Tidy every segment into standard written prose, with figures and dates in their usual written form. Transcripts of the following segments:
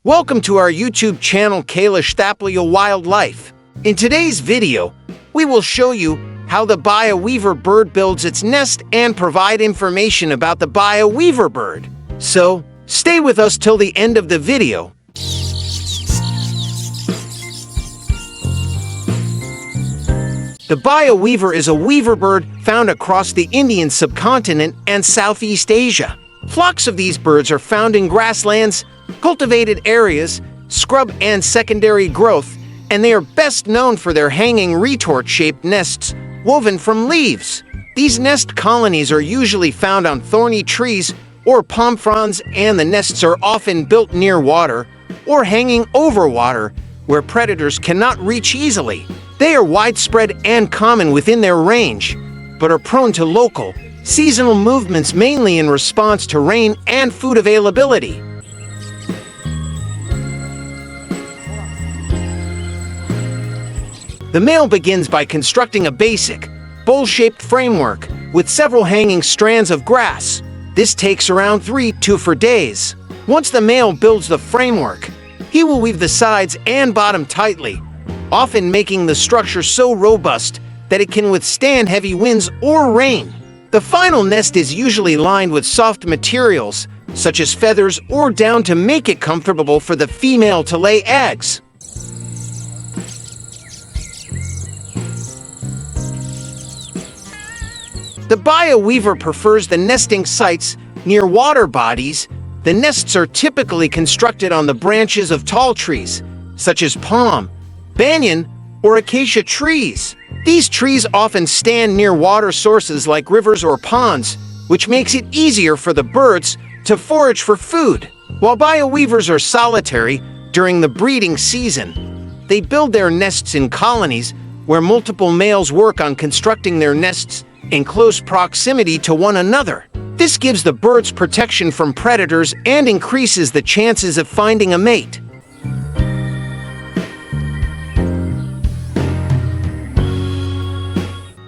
Welcome to our YouTube channel Kailash Thapliyal Wildlife. In today's video, we will show you how the Baya Weaver bird builds its nest and provide information about the Baya Weaver bird. So, stay with us till the end of the video. The Baya Weaver is a weaver bird found across the Indian subcontinent and Southeast Asia. Flocks of these birds are found in grasslands, cultivated areas, scrub and secondary growth, and they are best known for their hanging retort-shaped nests woven from leaves. These nest colonies are usually found on thorny trees or palm fronds, and the nests are often built near water or hanging over water where predators cannot reach easily. They are widespread and common within their range, but are prone to local, seasonal movements mainly in response to rain and food availability. The male begins by constructing a basic, bowl-shaped framework with several hanging strands of grass. This takes around 3 to 4 days. Once the male builds the framework, he will weave the sides and bottom tightly, often making the structure so robust that it can withstand heavy winds or rain. The final nest is usually lined with soft materials, such as feathers or down, to make it comfortable for the female to lay eggs. The Baya Weaver prefers the nesting sites near water bodies. The nests are typically constructed on the branches of tall trees, such as palm, banyan, or acacia trees. These trees often stand near water sources like rivers or ponds, which makes it easier for the birds to forage for food. While Baya Weavers are solitary during the breeding season, they build their nests in colonies where multiple males work on constructing their nests in close proximity to one another. This gives the birds protection from predators and increases the chances of finding a mate.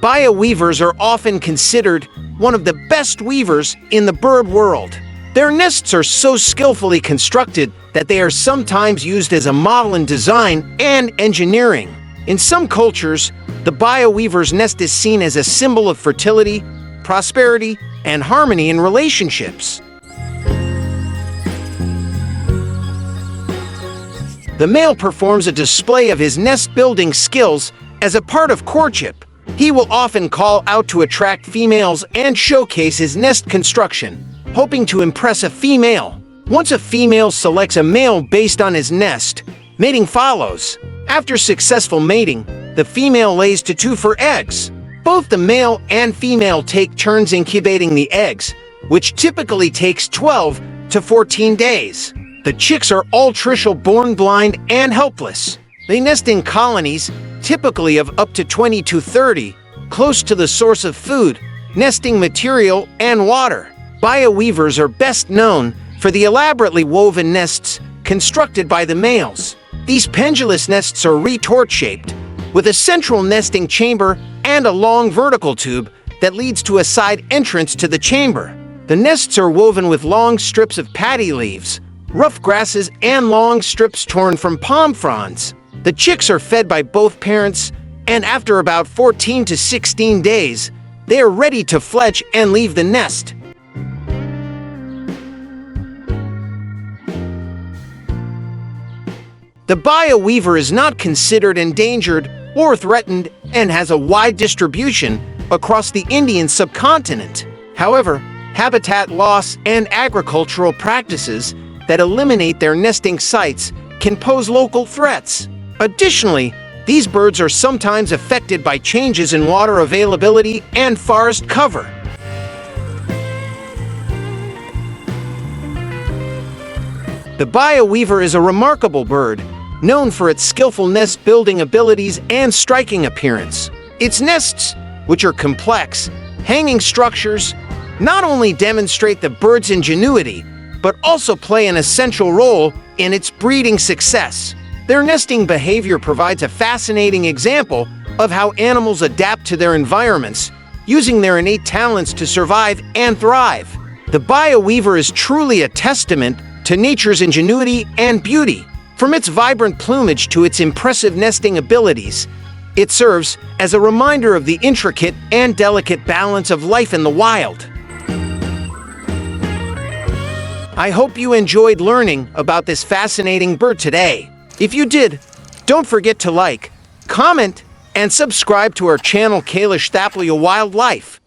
Baya Weavers are often considered one of the best weavers in the bird world. Their nests are so skillfully constructed that they are sometimes used as a model in design and engineering. In some cultures, the Baya Weaver's nest is seen as a symbol of fertility, prosperity, and harmony in relationships. The male performs a display of his nest-building skills as a part of courtship. He will often call out to attract females and showcase his nest construction, hoping to impress a female. Once a female selects a male based on his nest, mating follows. After successful mating, the female lays to 2 for eggs. Both the male and female take turns incubating the eggs, which typically takes 12 to 14 days. The chicks are all tritial, born blind and helpless. They nest in colonies, typically of up to 20 to 30, close to the source of food, nesting material, and water. Baya Weavers are best known for the elaborately woven nests constructed by the males. These pendulous nests are retort-shaped, with a central nesting chamber and a long vertical tube that leads to a side entrance to the chamber. The nests are woven with long strips of paddy leaves, rough grasses, and long strips torn from palm fronds. The chicks are fed by both parents, and after about 14 to 16 days, they are ready to fledge and leave the nest. The Baya Weaver is not considered endangered or threatened and has a wide distribution across the Indian subcontinent. However, habitat loss and agricultural practices that eliminate their nesting sites can pose local threats. Additionally, these birds are sometimes affected by changes in water availability and forest cover. The Baya Weaver is a remarkable bird, known for its skillful nest-building abilities and striking appearance. Its nests, which are complex, hanging structures, not only demonstrate the bird's ingenuity, but also play an essential role in its breeding success. Their nesting behavior provides a fascinating example of how animals adapt to their environments, using their innate talents to survive and thrive. The Baya Weaver is truly a testament to nature's ingenuity and beauty. From its vibrant plumage to its impressive nesting abilities, it serves as a reminder of the intricate and delicate balance of life in the wild. I hope you enjoyed learning about this fascinating bird today. If you did, don't forget to like, comment, and subscribe to our channel Kailash Thapliyal Wildlife.